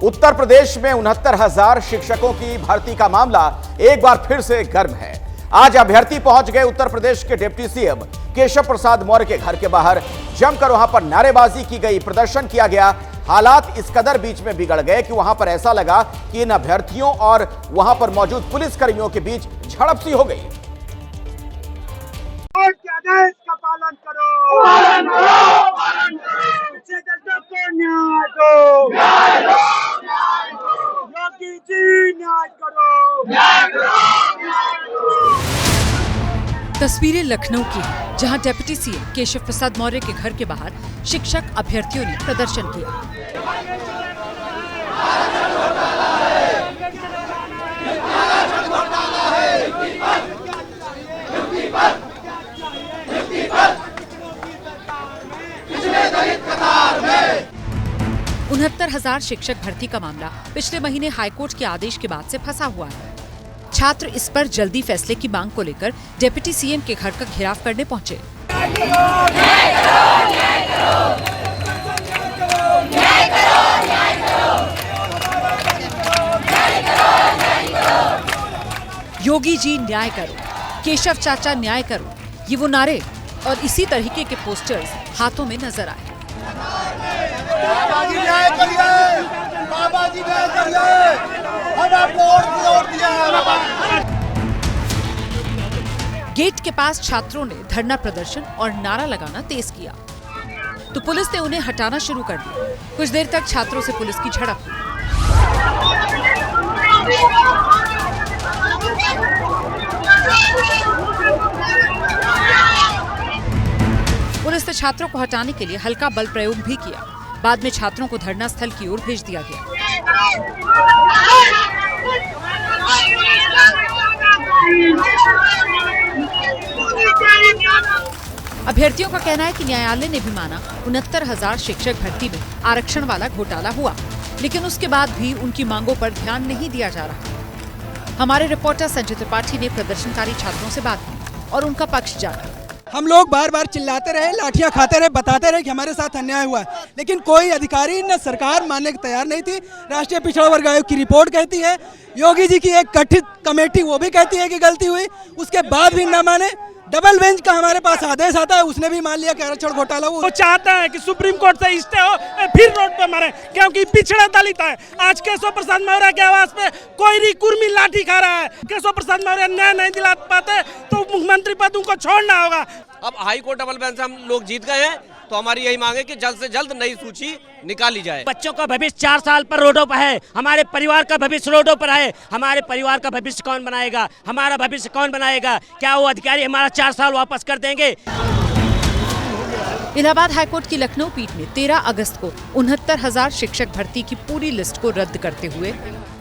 उत्तर प्रदेश में 69,000 शिक्षकों की भर्ती का मामला एक बार फिर से गर्म है। आज अभ्यर्थी पहुंच गए उत्तर प्रदेश के डिप्टी सीएम केशव प्रसाद मौर्य के घर के बाहर। जमकर वहां पर नारेबाजी की गई, प्रदर्शन किया गया। हालात इस कदर बीच में बिगड़ गए कि वहां पर ऐसा लगा कि इन अभ्यर्थियों और वहां पर मौजूद पुलिसकर्मियों के बीच झड़प सी हो गई। आदेश का पालन करो, पालन करो, पालन करो। शिक्षकों को न्याय दो, न्याय दो, न्याय दो। योगी जी न्याय करो, न्याय करो, न्याय करो। तस्वीरें लखनऊ की हैं, जहां डिप्टी सीएम केशव प्रसाद मौर्य के घर के बाहर शिक्षक अभ्यर्थियों ने प्रदर्शन किया। उनहत्तर 69,000 शिक्षक भर्ती का मामला पिछले महीने हाईकोर्ट के आदेश के बाद से फंसा हुआ है। छात्र इस पर जल्दी फैसले की मांग को लेकर डिप्टी सीएम के घर का घेराव करने पहुंचे। योगी जी न्याय करो, केशव चाचा न्याय करो, ये वो नारे और इसी तरीके के पोस्टर्स हाथों में नजर आए। बाबा जी न्याय करिए, बाबा जी न्याय करिए, हम आपको वोट दिया है। गेट के पास छात्रों ने धरना प्रदर्शन और नारा लगाना तेज किया, तो पुलिस ने उन्हें हटाना शुरू कर दिया। कुछ देर तक छात्रों से पुलिस की झड़प हुई। पुलिस ने छात्रों को हटाने के लिए हल्का बल प्रयोग भी किया। बाद में छात्रों को धरना स्थल की ओर भेज दिया गया। अभ्यर्थियों का कहना है कि न्यायालय ने भी माना 69,000 शिक्षक भर्ती में आरक्षण वाला घोटाला हुआ, लेकिन उसके बाद भी उनकी मांगों पर ध्यान नहीं दिया जा रहा। हमारे रिपोर्टर संजय त्रिपाठी ने प्रदर्शनकारी छात्रों से बात की और उनका पक्ष जाना। हम लोग बार बार चिल्लाते रहे, लाठियां खाते रहे, बताते रहे कि हमारे साथ अन्याय हुआ है, लेकिन कोई अधिकारी न सरकार मानने को तैयार नहीं थी। राष्ट्रीय पिछड़ा वर्ग आयोग की रिपोर्ट कहती है, योगी जी की एक गठित कमेटी वो भी कहती है कि गलती हुई, उसके बाद भी न माने। डबल बेंच का हमारे पास आदेश आता है, उसने भी मान लिया कि आरक्षण घोटाला हुआ। वो चाहता है कि सुप्रीम कोर्ट से स्टे हो, फिर रोड पे मारे, क्योंकि पिछड़ा दलित है। आज केशव प्रसाद मौर्य के आवाज पे कोई कुर्मी लाठी खा रहा है। केशव प्रसाद मौर्य न्याय नहीं दिला पाते तो मुख्यमंत्री पद उनको छोड़ना होगा। अब हाई कोर्ट डबल बेंच से हम लोग जीत गए हैं, तो हमारी यही मांग है कि जल्द से जल्द नई सूची निकाली जाए। बच्चों का भविष्य 4 साल पर रोडों पर है, हमारे परिवार का भविष्य रोडों पर है। हमारे परिवार का भविष्य कौन बनाएगा? हमारा भविष्य कौन बनाएगा? क्या वो अधिकारी हमारा 4 साल वापस कर देंगे? इलाहाबाद हाईकोर्ट की लखनऊ पीठ ने 13 अगस्त को 69,000 शिक्षक भर्ती की पूरी लिस्ट को रद्द करते हुए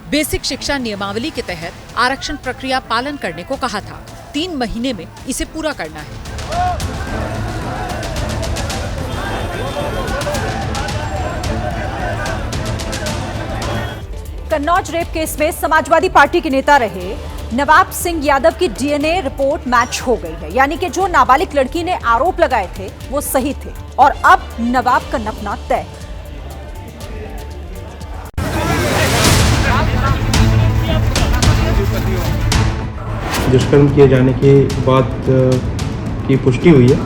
बेसिक शिक्षा नियमावली के तहत आरक्षण प्रक्रिया पालन करने को कहा था। 3 महीने में इसे पूरा करना है। कन्नौज रेप केस में समाजवादी पार्टी के नेता रहे नवाब सिंह यादव की डीएनए रिपोर्ट मैच हो गई है, यानी कि जो नाबालिग लड़की ने आरोप लगाए थे वो सही थे और अब नवाब का नपना तय। दुष्कर्म किए जाने के बाद की पुष्टि हुई है।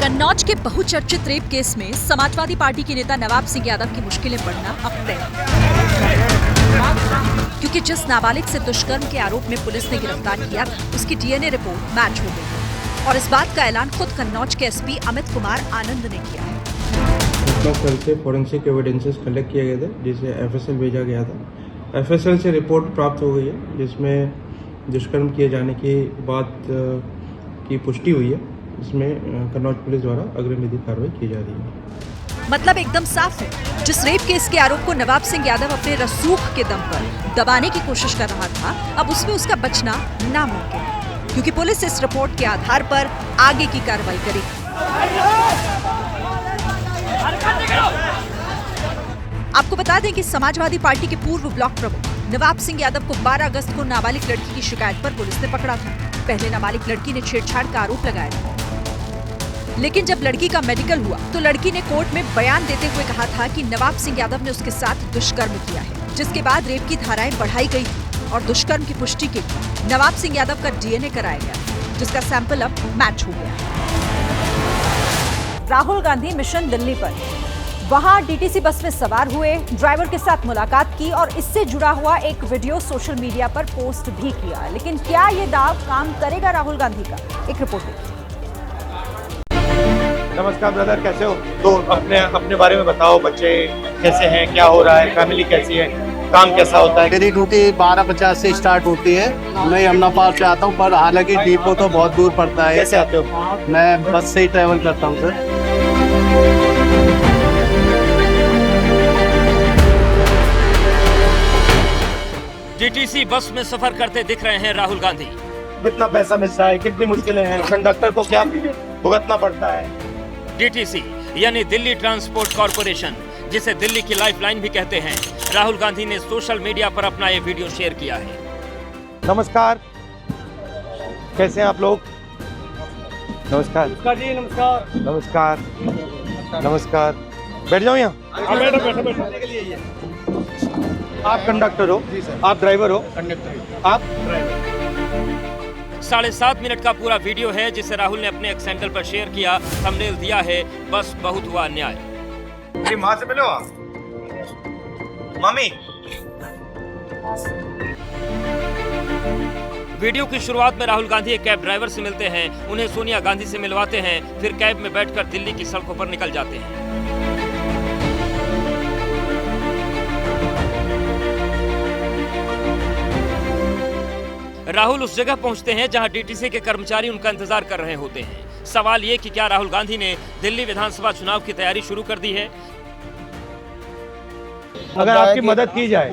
कन्नौज के बहुचर्चित रेप केस में समाजवादी पार्टी के नेता नवाब सिंह यादव की मुश्किलें बढ़ना अब तय, क्योंकि जिस नाबालिग से दुष्कर्म के आरोप में पुलिस ने गिरफ्तार किया था उसकी डीएनए रिपोर्ट मैच हो गई है और इस बात का ऐलान खुद कन्नौज के एसपी अमित कुमार आनंद ने किया है। घटनास्थल से फोरेंसिक एविडेंसेस कलेक्ट किया गया था, जिसे एफएसएल भेजा गया था। एफएसएल से रिपोर्ट प्राप्त हो गई है, जिसमें दुष्कर्म किए जाने के बाद की पुष्टि हुई है। इसमें कन्नौज पुलिस द्वारा अग्रिम विधिक कार्रवाई की जा रही है। मतलब एकदम साफ है, जिस रेप केस के आरोप को नवाब सिंह यादव अपने रसूख के दम पर दबाने की कोशिश कर रहा था, अब उसमें उसका बचना नामुमकिन है, क्योंकि पुलिस इस रिपोर्ट के आधार पर आगे की कार्रवाई करेगी। आपको बता दें कि समाजवादी पार्टी के पूर्व ब्लॉक प्रमुख नवाब सिंह यादव को 12 अगस्त को नाबालिग लड़की की शिकायत पर पुलिस ने पकड़ा था। पहले नाबालिग लड़की ने छेड़छाड़ का आरोप लगाया था, लेकिन जब लड़की का मेडिकल हुआ तो लड़की ने कोर्ट में बयान देते हुए कहा था कि नवाब सिंह यादव ने उसके साथ दुष्कर्म किया है। जिसके बाद रेप की धाराएं बढ़ाई गई और दुष्कर्म की पुष्टि के लिए नवाब सिंह यादव का डीएनए कराया गया, जिसका सैंपल अब मैच हो गया। राहुल गांधी मिशन दिल्ली पर वहां डीटीसी बस में सवार हुए, ड्राइवर के साथ मुलाकात की और इससे जुड़ा हुआ एक वीडियो सोशल मीडिया पर पोस्ट भी किया। लेकिन क्या ये दाव काम करेगा राहुल गांधी का? एक रिपोर्ट देखिए। नमस्कार ब्रदर, कैसे हो? तो अपने बारे में बताओ, बच्चे कैसे हैं, क्या हो रहा है, फैमिली कैसी है, काम कैसा होता है? मेरी ड्यूटी 12:50 से स्टार्ट होती है। मैं यमुना पार से आता हूँ, पर हालांकि डिपो तो बहुत दूर पड़ता है। कैसे आते हो? मैं बस से ही ट्रैवल करता हूँ सर। डीटीसी बस में सफर करते दिख रहे हैं राहुल गांधी। कितना पैसा मिलता है, कितनी मुश्किलें हैं, कंडक्टर को क्या भुगतना पड़ता है? डीटीसी यानी दिल्ली ट्रांसपोर्ट कॉर्पोरेशन, जिसे दिल्ली की लाइफलाइन भी कहते हैं, राहुल गांधी ने सोशल मीडिया पर अपना ये वीडियो शेयर किया है। नमस्कार, कैसे हैं आप लोग? नमस्कार जी, नमस्कार। नमस्कार नमस्कार। बैठ जाओ यहाँ। बैठो। आप कंडक्टर हो? आप ड्राइवर हो? कंडक्टर। आप 7.5 मिनट का पूरा वीडियो है, जिसे राहुल ने अपने एक्स हैंडल पर शेयर किया। थंबनेल दिया है, बस बहुत हुआ अन्याय। मेरी माँ से मिलो। मम्मी। वीडियो की शुरुआत में राहुल गांधी एक कैब ड्राइवर से मिलते हैं, उन्हें सोनिया गांधी से मिलवाते हैं, फिर कैब में बैठकर दिल्ली की सड़कों पर निकल जाते हैं। राहुल उस जगह पहुंचते हैं जहां डीटीसी के कर्मचारी उनका इंतजार कर रहे होते हैं। सवाल ये कि क्या राहुल गांधी ने दिल्ली विधानसभा चुनाव की तैयारी शुरू कर दी है? अगर आपकी मदद की जाए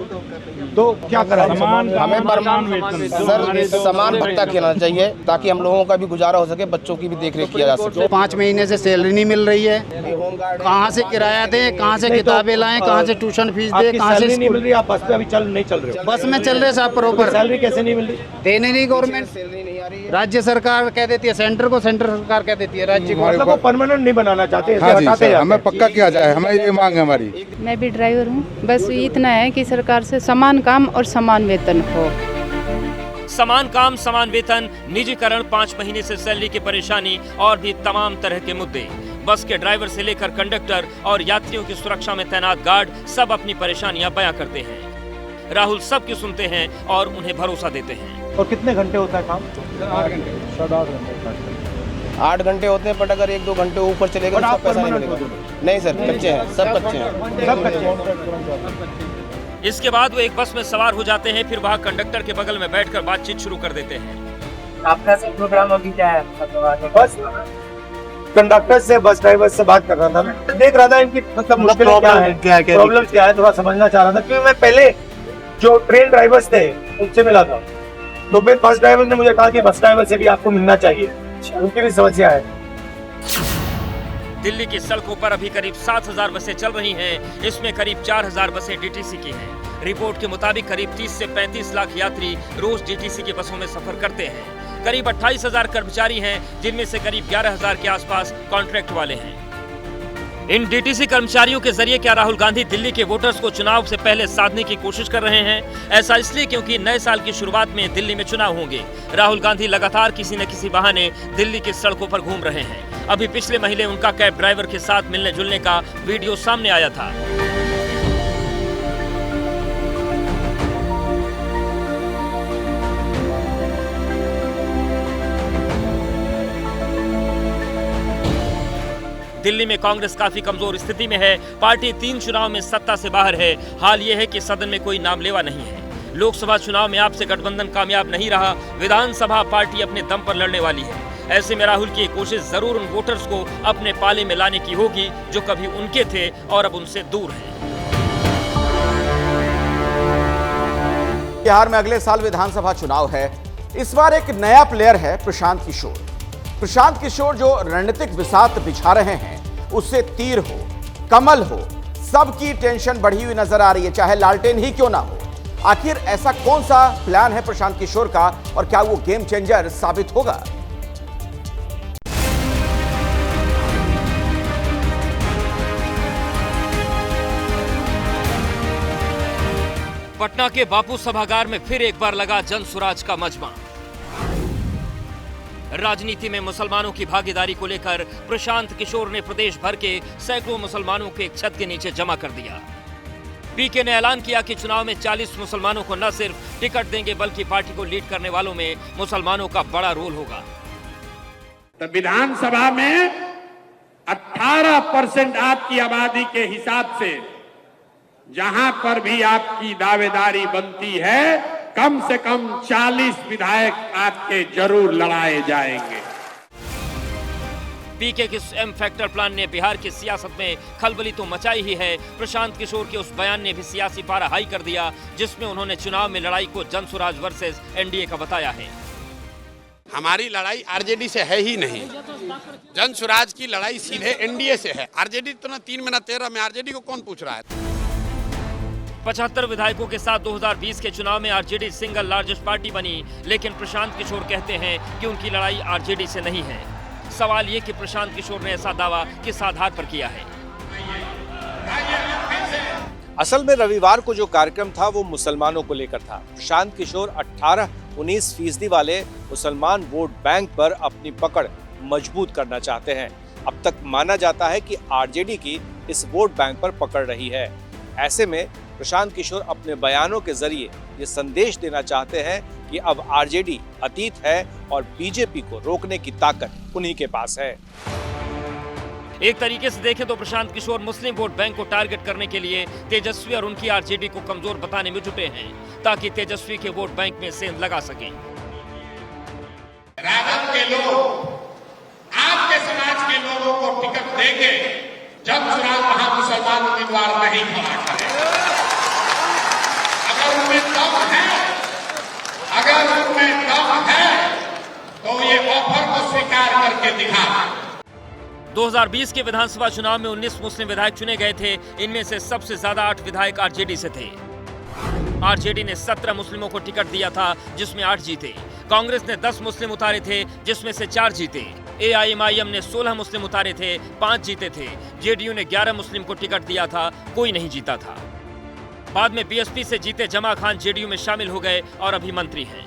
तो क्या करा? हमें सर समान भत्ता देना चाहिए ताकि हम लोगों का भी गुजारा हो सके, बच्चों की भी देखरेख किया जा सके। 5 महीने से सैलरी नहीं मिल रही है। कहाँ से किराया दें, कहाँ से किताबें लाएं, कहाँ से ट्यूशन फीस दें, कहाँ से नहीं मिल रही? आप बस पे अभी नहीं चल रहे हो? बस में चल रहे साहब प्रॉपर। सैलरी कैसे नहीं मिल रही? देने नहीं गवर्नमेंट, राज्य सरकार कह देती है सेंटर को, सेंटर सरकार कह देती है राज्य को। मतलब वो परमानेंट नहीं बनाना चाहते? हमें पक्का किया जाए, हमें ये मांग है हमारी। मैं भी ड्राइवर हूँ, बस इतना है कि सरकार से समान काम और समान वेतन हो। समान काम, समान वेतन, निजीकरण, 5 महीने से सैलरी की परेशानी और भी तमाम तरह के मुद्दे। बस के ड्राइवर से लेकर कंडक्टर और यात्रियों की सुरक्षा में तैनात गार्ड सब अपनी परेशानियां बयां करते हैं। राहुल सबकी सुनते हैं और उन्हें भरोसा देते हैं। और कितने घंटे होता है काम? 8 घंटे। 8 घंटे होते हैं, बट अगर 1-2 घंटे ऊपर चलेगा तो पैसा नहीं मिलेगा। नहीं सर, कच्चे हैं, सब कच्चे हैं, सब कच्चे हैं। इसके बाद वो एक बस में सवार हो जाते हैं, फिर वहाँ कंडक्टर के बगल में बैठकर बातचीत शुरू कर देते हैं। आपका सब प्रोग्राम अभी क्या है? बस कंडक्टर से, बस ड्राइवर से बात कर रहा था। मैं देख रहा था इनकी मतलब मुश्किलें क्या है, प्रॉब्लम क्या है, थोड़ा समझना चाह रहा था। क्योंकि मैं पहले जो ट्रेन ड्राइवर्स थे उनसे मिला था, तो फिर बस ड्राइवर ने मुझे कहा कि बस ड्राइवर से भी आपको मिलना चाहिए, उनकी भी समस्या है। दिल्ली की सड़कों पर अभी करीब 7,000 बसें चल रही हैं, इसमें करीब 4,000 बसें डीटीसी की हैं। रिपोर्ट के मुताबिक करीब 30 से 35 लाख यात्री रोज डीटीसी की बसों में सफर करते हैं। करीब 28,000 कर्मचारी हैं, जिनमें से करीब 11,000 के आसपास कॉन्ट्रैक्ट वाले हैं। इन डीटीसी कर्मचारियों के जरिए क्या राहुल गांधी दिल्ली के वोटर्स को चुनाव से पहले साधने की कोशिश कर रहे हैं? ऐसा इसलिए क्योंकि नए साल की शुरुआत में दिल्ली में चुनाव होंगे। राहुल गांधी लगातार किसी न किसी बहाने दिल्ली की सड़कों पर घूम रहे हैं। अभी पिछले महीने उनका कैब ड्राइवर के साथ मिलने जुलने का वीडियो सामने आया था। दिल्ली में कांग्रेस काफी कमजोर स्थिति में है। पार्टी 3 चुनाव में सत्ता से बाहर है। हाल ये है कि सदन में कोई नामलेवा नहीं है। लोकसभा चुनाव में आपसे गठबंधन कामयाब नहीं रहा। विधानसभा पार्टी अपने दम पर लड़ने वाली है। ऐसे में राहुल की कोशिश जरूर उन वोटर्स को अपने पाले में लाने की होगी जो कभी उनके थे और अब उनसे दूर हैं। बिहार में अगले साल विधानसभा चुनाव है। इस बार एक नया प्लेयर है प्रशांत किशोर। प्रशांत किशोर जो रणनीतिक बिसात बिछा रहे हैं, उससे तीर हो, कमल हो, सबकी टेंशन बढ़ी हुई नजर आ रही है, चाहे लालटेन ही क्यों ना हो। आखिर ऐसा कौन सा प्लान है प्रशांत किशोर का और क्या वो गेम चेंजर साबित होगा? पटना के बापू सभागार में फिर एक बार लगा जन सुराज का मजमा। राजनीति में मुसलमानों की भागीदारी को लेकर प्रशांत किशोर ने प्रदेश भर के सैकड़ों मुसलमानों को एक छत के नीचे जमा कर दिया। पीके ने ऐलान किया कि चुनाव में 40 मुसलमानों को न सिर्फ टिकट देंगे बल्कि पार्टी को लीड करने वालों में मुसलमानों का बड़ा रोल होगा। तो विधानसभा में 18% आपकी आबादी के हिसाब से जहां पर भी आपकी दावेदारी बनती है, कम से कम 40 विधायक आपके जरूर लड़ाए जाएंगे। पीके के एम फैक्टर प्लान ने बिहार की सियासत में खलबली तो मचाई ही है। प्रशांत किशोर के उस बयान ने भी सियासी पारा हाई कर दिया, जिसमें उन्होंने चुनाव में लड़ाई को जनसुराज वर्सेस एनडीए का बताया है। हमारी लड़ाई आरजेडी से है ही नहीं, जनसुराज की लड़ाई सीधे एनडीए से है। आरजेडी तो ना 3 में ना 13 में, आरजेडी को कौन पूछ रहा है। 75 विधायकों के साथ 2020 के चुनाव में आरजेडी सिंगल लार्जेस्ट पार्टी बनी, लेकिन प्रशांत किशोर कहते हैं कि उनकी लड़ाई आरजेडी से नहीं है। सवाल ये कि प्रशांत किशोर ने ऐसा दावा किस आधार पर किया है। असल में रविवार को जो कार्यक्रम था वो मुसलमानों को लेकर था। प्रशांत किशोर 18-19% वाले मुसलमान वोट बैंक पर अपनी पकड़ मजबूत करना चाहते हैं। अब तक माना जाता है कि आरजेडी की इस वोट बैंक पर पकड़ रही है। ऐसे में प्रशांत किशोर अपने बयानों के जरिए ये संदेश देना चाहते हैं कि अब आरजेडी अतीत है और बीजेपी को रोकने की ताकत उन्हीं के पास है। एक तरीके से देखें तो प्रशांत किशोर मुस्लिम वोट बैंक को टारगेट करने के लिए तेजस्वी और उनकी आरजेडी को कमजोर बताने में जुटे हैं, ताकि तेजस्वी के वोट बैंक में सेंध लगा सकें। राजद के लोग आपके समाज के लोगों को टिकट देंगे जब चुनाव वहां मुसलमान उम्मीदवार नहीं खड़ा करे। अगर उनमें दम है तो ये ऑफर को स्वीकार करके दिखा। 2020 के विधानसभा चुनाव में 19 मुस्लिम विधायक चुने गए थे। इनमें से सबसे ज्यादा 8 विधायक आरजेडी से थे। आरजेडी ने 17 मुस्लिमों को टिकट दिया था, जिसमें 8 जीते। कांग्रेस ने 10 मुस्लिम उतारे थे, जिसमें से 4 जीते। एआईएमआईएम ने 16 मुस्लिम उतारे थे, 5 जीते थे। जेडीयू ने 11 मुस्लिम को टिकट दिया था, कोई नहीं जीता था। बाद में बीएसपी से जीते जमा खान जेडीयू में शामिल हो गए और अभी मंत्री हैं।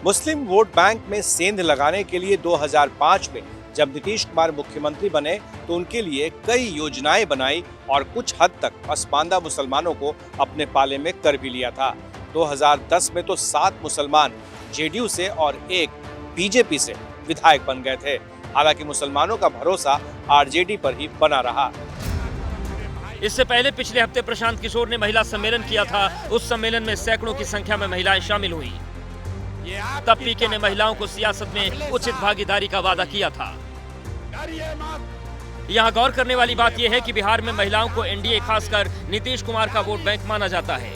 मुस्लिम वोट बैंक में सेंध लगाने के लिए 2005 में जब नीतीश कुमार मुख्यमंत्री बने तो उनके लिए कई योजनाएं बनाई और कुछ हद तक पसमानदा मुसलमानों को अपने पाले में कर भी लिया था। 2010 में तो 7 मुसलमान जेडीयू से और 1 बीजेपी से विधायक बन गए थे। हालांकि मुसलमानों का भरोसा आरजेडी पर ही बना रहा। इससे पहले पिछले हफ्ते प्रशांत किशोर ने महिला सम्मेलन किया था। उस सम्मेलन में सैकड़ों की संख्या में महिलाएं शामिल हुई। तब पीके ने महिलाओं को सियासत में उचित भागीदारी का वादा किया था। यहाँ गौर करने वाली बात यह है कि बिहार में महिलाओं को एनडीए खासकर नीतीश कुमार का वोट बैंक माना जाता है।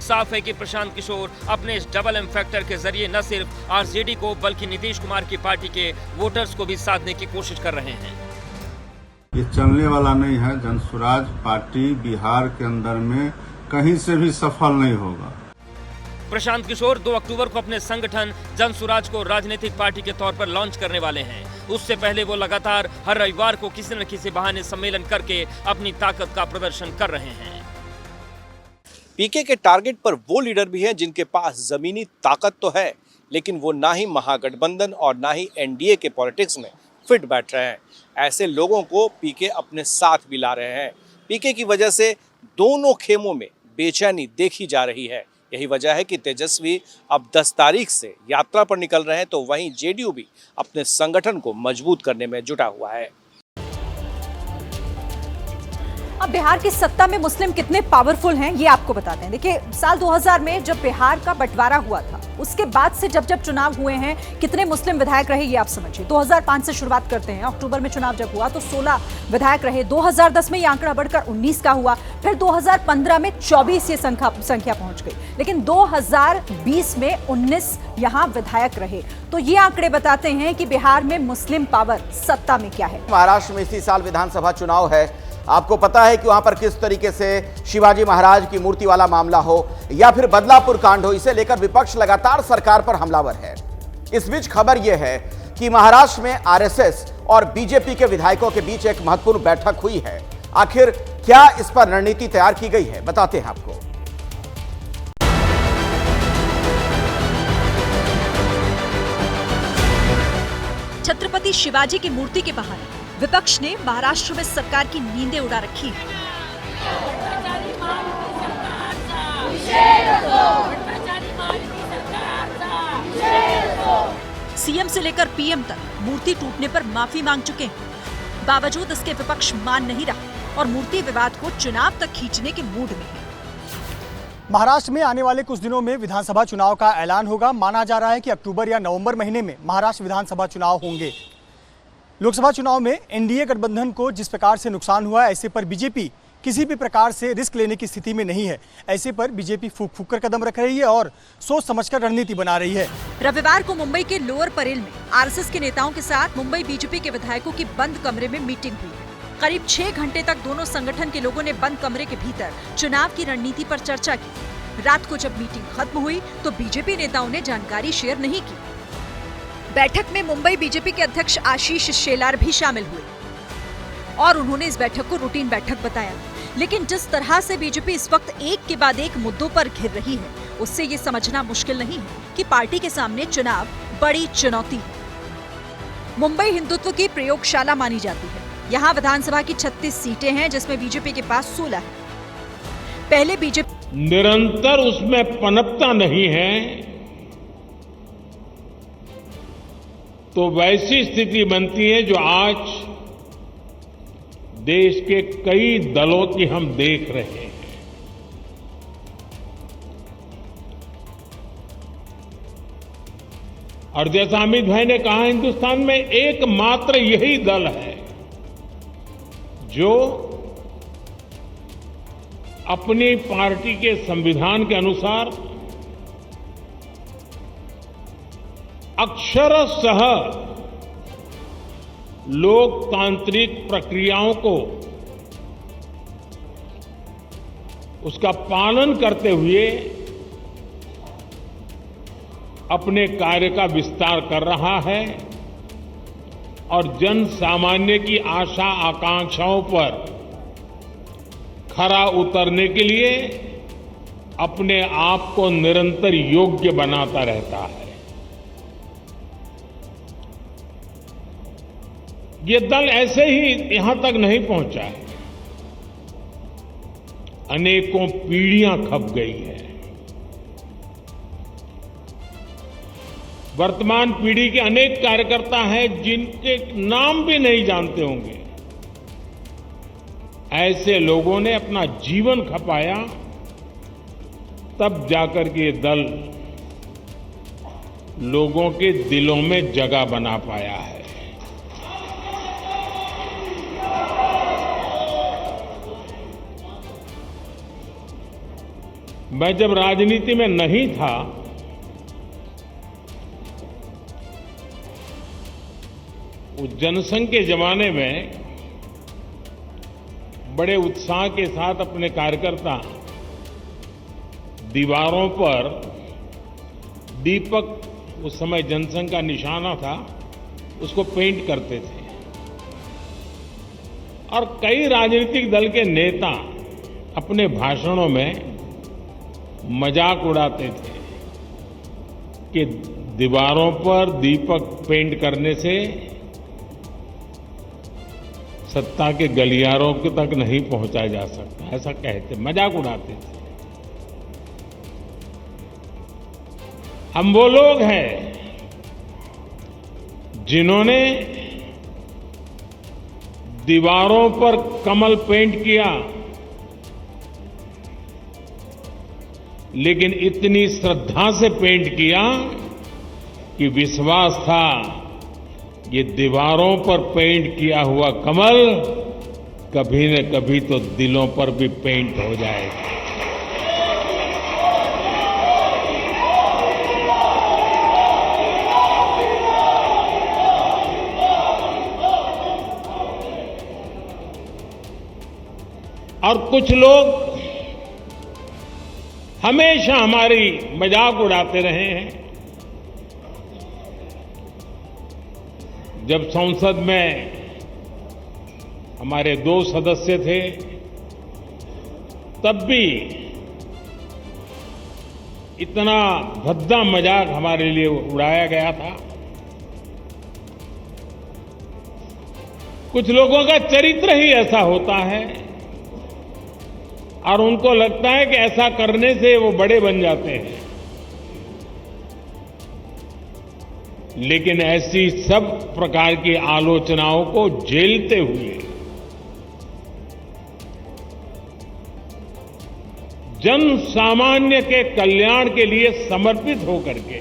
साफ है कि प्रशांत किशोर अपने इस डबल एम फैक्टर के जरिए न सिर्फ आरजेडी को बल्कि नीतीश कुमार की पार्टी के वोटर्स को भी साधने की कोशिश कर रहे हैं। ये चलने वाला नहीं है। जनसुराज पार्टी बिहार के अंदर में कहीं से भी सफल नहीं होगा। प्रशांत किशोर 2 अक्टूबर को अपने संगठन जनसुराज को राजनीतिक पार्टी के तौर पर लॉन्च करने वाले हैं। उससे पहले वो लगातार हर रविवार को किसी न किसी बहाने सम्मेलन करके अपनी ताकत का प्रदर्शन कर रहे हैं। पीके के टारगेट पर वो लीडर भी हैं जिनके पास जमीनी ताकत तो है, लेकिन वो ना ही महागठबंधन और ना ही एनडीए के पॉलिटिक्स में फिट बैठ रहे हैं। ऐसे लोगों को पीके अपने साथ भी ला रहे हैं। पीके की वजह से दोनों खेमों में बेचैनी देखी जा रही है। यही वजह है कि तेजस्वी अब 10 तारीख से यात्रा पर निकल रहे हैं, तो वहीं जेडीयू भी अपने संगठन को मजबूत करने में जुटा हुआ है। अब बिहार की सत्ता में मुस्लिम कितने पावरफुल हैं ये आपको बताते हैं। देखिए, साल 2000 में जब बिहार का बंटवारा हुआ था, उसके बाद से जब जब चुनाव हुए हैं, कितने मुस्लिम विधायक रहे ये आप समझिए। 2005 से शुरुआत करते हैं। अक्टूबर में चुनाव जब हुआ तो 16 विधायक रहे। 2010 में ये आंकड़ा बढ़कर 19 का हुआ। फिर 2015 में 24 ये संख्या पहुंच गई। लेकिन 2020 में 19 यहाँ विधायक रहे। तो ये आंकड़े बताते हैं कि बिहार में मुस्लिम पावर सत्ता में क्या है। महाराष्ट्र में इसी साल विधानसभा चुनाव है। आपको पता है कि वहां पर किस तरीके से शिवाजी महाराज की मूर्ति वाला मामला हो या फिर बदलापुर कांड हो, इसे लेकर विपक्ष लगातार सरकार पर हमलावर है। इस बीच खबर यह है कि महाराष्ट्र में आरएसएस और बीजेपी के विधायकों के बीच एक महत्वपूर्ण बैठक हुई है। आखिर क्या इस पर रणनीति तैयार की गई है, बताते हैं आपको। छत्रपति शिवाजी की मूर्ति के बाहर विपक्ष ने महाराष्ट्र में सरकार की नींदें उड़ा रखी है। सीएम से लेकर पीएम तक मूर्ति टूटने पर माफी मांग चुके हैं। बावजूद इसके विपक्ष मान नहीं रहा और मूर्ति विवाद को चुनाव तक खींचने के मूड में है। महाराष्ट्र में आने वाले कुछ दिनों में विधानसभा चुनाव का ऐलान होगा। माना जा रहा है कि अक्टूबर या नवंबर महीने में महाराष्ट्र विधानसभा चुनाव होंगे। लोकसभा चुनाव में एनडीए गठबंधन को जिस प्रकार से नुकसान हुआ, ऐसे पर बीजेपी किसी भी प्रकार से रिस्क लेने की स्थिति में नहीं है। ऐसे पर बीजेपी फूक फूक कर कदम रख रही है और सोच समझकर रणनीति बना रही है। रविवार को मुंबई के लोअर परेल में आरएसएस के नेताओं के साथ मुंबई बीजेपी के विधायकों की बंद कमरे में मीटिंग हुई। करीब 6 घंटे तक दोनों संगठन के लोगों ने बंद कमरे के भीतर चुनाव की रणनीति पर चर्चा की। रात को जब मीटिंग खत्म हुई तो बीजेपी नेताओं ने जानकारी शेयर नहीं की। बैठक में मुंबई बीजेपी के अध्यक्ष आशीष शेलार भी शामिल हुए और उन्होंने इस बैठक को रूटीन बैठक बताया। लेकिन जिस तरह से बीजेपी इस वक्त एक के बाद एक मुद्दों पर घिर रही है, उससे ये समझना मुश्किल नहीं है कि पार्टी के सामने चुनाव बड़ी चुनौती है। मुंबई हिंदुत्व की प्रयोगशाला मानी जाती है। यहाँ विधानसभा की 36 सीटें हैं, जिसमें बीजेपी के पास 16 है। पहले बीजेपी निरंतर उसमें पनपता नहीं है तो वैसी स्थिति बनती है जो आज देश के कई दलों की हम देख रहे हैं। और जैसा अमित भाई ने कहा, हिंदुस्तान में एकमात्र यही दल है जो अपनी पार्टी के संविधान के अनुसार अक्षरशः लोकतांत्रिक प्रक्रियाओं को उसका पालन करते हुए अपने कार्य का विस्तार कर रहा है और जन सामान्य की आशा आकांक्षाओं पर खरा उतरने के लिए अपने आप को निरंतर योग्य बनाता रहता है। ये दल ऐसे ही यहां तक नहीं पहुंचा है, अनेकों पीढ़ियां खप गई है। वर्तमान पीढ़ी के अनेक कार्यकर्ता हैं जिनके नाम भी नहीं जानते होंगे। ऐसे लोगों ने अपना जीवन खपाया, तब जाकर के ये दल लोगों के दिलों में जगह बना पाया है। मैं जब राजनीति में नहीं था उस जनसंघ के जमाने में बड़े उत्साह के साथ अपने कार्यकर्ता दीवारों पर दीपक, उस समय जनसंघ का निशाना था, उसको पेंट करते थे। और कई राजनीतिक दल के नेता अपने भाषणों में मजाक उड़ाते थे कि दीवारों पर दीपक पेंट करने से सत्ता के गलियारों तक नहीं पहुंचा जा सकता, ऐसा कहते, मजाक उड़ाते थे। हम वो लोग हैं जिन्होंने दीवारों पर कमल पेंट किया, लेकिन इतनी श्रद्धा से पेंट किया कि विश्वास था ये दीवारों पर पेंट किया हुआ कमल कभी न कभी तो दिलों पर भी पेंट हो जाएगा। और कुछ लोग हमेशा हमारी मजाक उड़ाते रहे हैं। जब संसद में हमारे 2 सदस्य थे, तब भी इतना भद्दा मजाक हमारे लिए उड़ाया गया था। कुछ लोगों का चरित्र ही ऐसा होता है और उनको लगता है कि ऐसा करने से वो बड़े बन जाते हैं, लेकिन ऐसी सब प्रकार की आलोचनाओं को झेलते हुए जन सामान्य के कल्याण के लिए समर्पित होकर के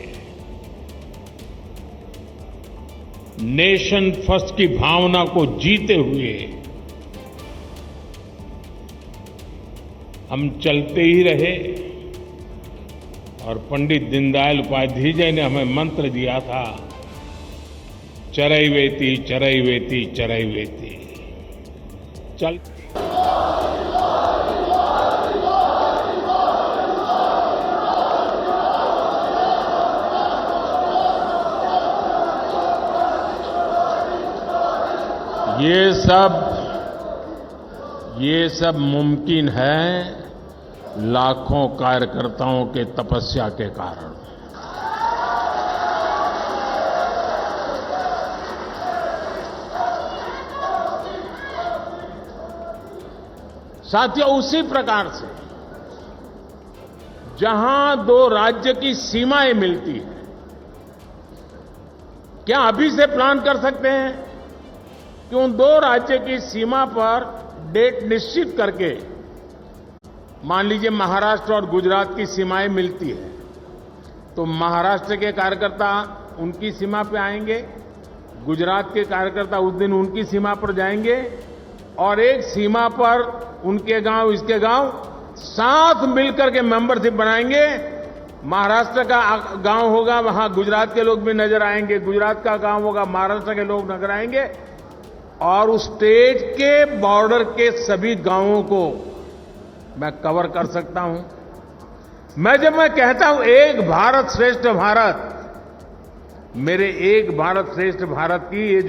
नेशन फर्स्ट की भावना को जीते हुए हम चलते ही रहे। और पंडित दीनदयाल उपाध्याय जी ने हमें मंत्र दिया था, चरैवेति चरैवेति चरैवेति। चल ये सब मुमकिन है लाखों कार्यकर्ताओं के तपस्या के कारण। साथियों, उसी प्रकार से जहां दो राज्य की सीमाएं मिलती हैं, क्या अभी से प्लान कर सकते हैं कि उन दो राज्य की सीमा पर डेट निश्चित करके, मान लीजिए महाराष्ट्र और गुजरात की सीमाएं मिलती है, तो महाराष्ट्र के कार्यकर्ता उनकी सीमा पे आएंगे, गुजरात के कार्यकर्ता उस दिन उनकी सीमा पर जाएंगे और एक सीमा पर उनके गांव इसके गांव साथ मिलकर के मेंबरशिप बनाएंगे। महाराष्ट्र का गांव होगा, वहां गुजरात के लोग भी नजर आएंगे, गुजरात का गांव होगा, महाराष्ट्र के लोग नजर आएंगे और उस स्टेट के बॉर्डर के सभी गांवों को मैं कवर कर सकता हूं। जब मैं कहता हूं एक भारत श्रेष्ठ भारत, मेरे एक भारत श्रेष्ठ भारत की ये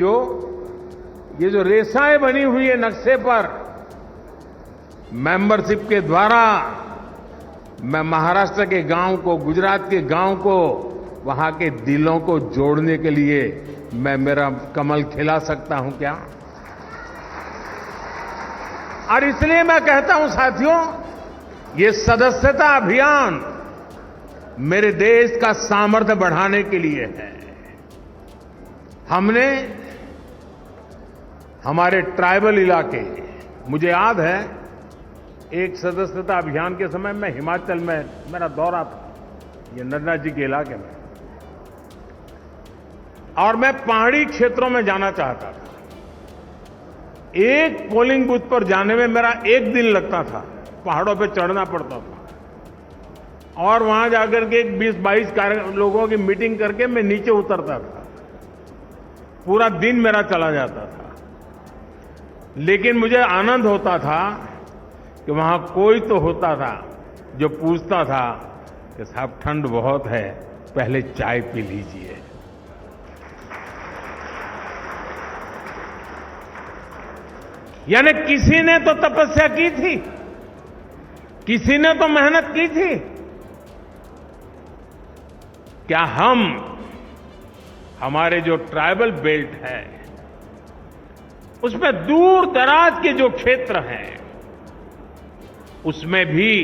जो रेखाएं बनी हुई है नक्शे पर, मेंबरशिप के द्वारा मैं महाराष्ट्र के गांव को, गुजरात के गांव को, वहां के दिलों को जोड़ने के लिए मैं मेरा कमल खिला सकता हूं क्या? और इसलिए मैं कहता हूं साथियों, ये सदस्यता अभियान मेरे देश का सामर्थ्य बढ़ाने के लिए है। हमने हमारे ट्राइबल इलाके, मुझे याद है एक सदस्यता अभियान के समय मैं हिमाचल में मेरा दौरा था, ये नड्डा जी के इलाके में, और मैं पहाड़ी क्षेत्रों में जाना चाहता था। एक पोलिंग बूथ पर जाने में मेरा एक दिन लगता था, पहाड़ों पे चढ़ना पड़ता था और वहां जाकर के 20-22 लोगों की मीटिंग करके मैं नीचे उतरता था। पूरा दिन मेरा चला जाता था, लेकिन मुझे आनंद होता था कि वहां कोई तो होता था जो पूछता था कि साहब ठंड बहुत है, पहले चाय पी लीजिए। यानी किसी ने तो तपस्या की थी, किसी ने तो मेहनत की थी। क्या हम, हमारे जो ट्राइबल बेल्ट है उसमें दूर दराज के जो क्षेत्र हैं उसमें भी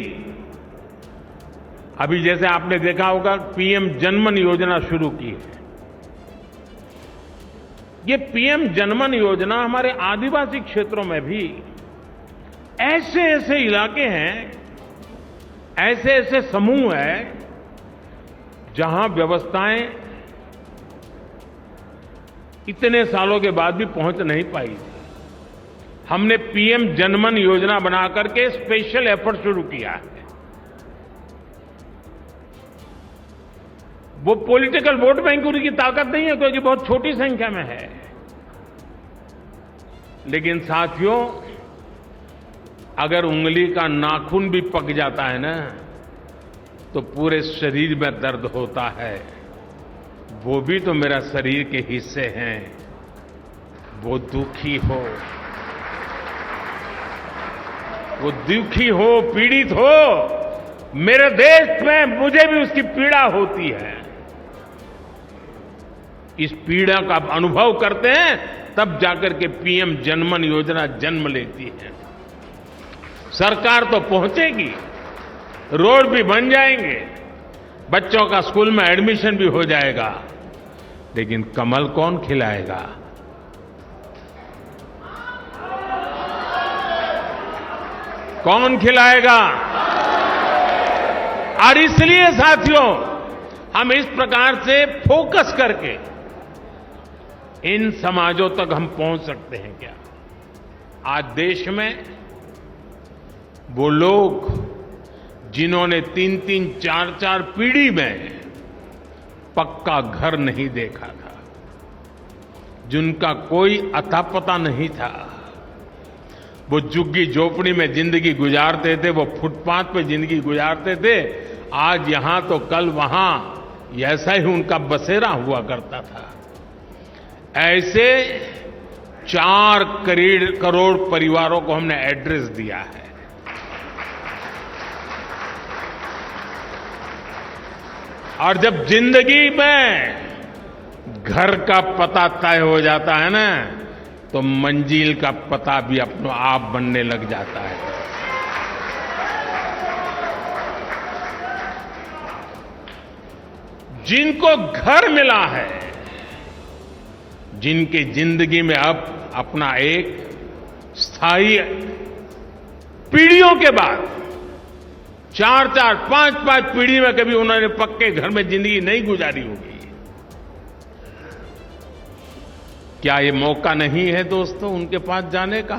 अभी जैसे आपने देखा होगा पीएम जनमन योजना शुरू की है। ये पीएम जनमन योजना हमारे आदिवासी क्षेत्रों में भी ऐसे ऐसे इलाके हैं, ऐसे ऐसे समूह हैं जहां व्यवस्थाएं इतने सालों के बाद भी पहुंच नहीं पाई। हमने पीएम जनमन योजना बना करके स्पेशल एफर्ट शुरू किया है। वो पॉलिटिकल वोट बैंक की ताकत नहीं है क्योंकि बहुत छोटी संख्या में है, लेकिन साथियों अगर उंगली का नाखून भी पक जाता है ना तो पूरे शरीर में दर्द होता है। वो भी तो मेरा शरीर के हिस्से हैं, वो दुखी हो, वो दुखी हो, पीड़ित हो, मेरे देश में मुझे भी उसकी पीड़ा होती है। इस पीड़ा का अनुभव करते हैं तब जाकर के पीएम जनमन योजना जन्म लेती है। सरकार तो पहुंचेगी, रोड भी बन जाएंगे, बच्चों का स्कूल में एडमिशन भी हो जाएगा, लेकिन कमल कौन खिलाएगा? कौन खिलाएगा? और इसलिए साथियों, हम इस प्रकार से फोकस करके इन समाजों तक हम पहुंच सकते हैं क्या? आज देश में वो लोग जिन्होंने 3-3, 4-4 पीढ़ी में पक्का घर नहीं देखा था, जिनका कोई अता पता नहीं था, वो झुग्गी झोपड़ी में जिंदगी गुजारते थे, वो फुटपाथ पे जिंदगी गुजारते थे, आज यहां तो कल वहां, ऐसा ही उनका बसेरा हुआ करता था। ऐसे 4 करोड़ परिवारों को हमने एड्रेस दिया है। और जब जिंदगी में घर का पता तय हो जाता है ना, तो मंजिल का पता भी अपने आप बनने लग जाता है। जिनको घर मिला है, जिनकी जिंदगी में अब अपना एक स्थायी, पीढ़ियों के बाद 4-4, 5-5 पीढ़ी में कभी उन्होंने पक्के घर में जिंदगी नहीं गुजारी होगी, क्या ये मौका नहीं है दोस्तों उनके पास जाने का?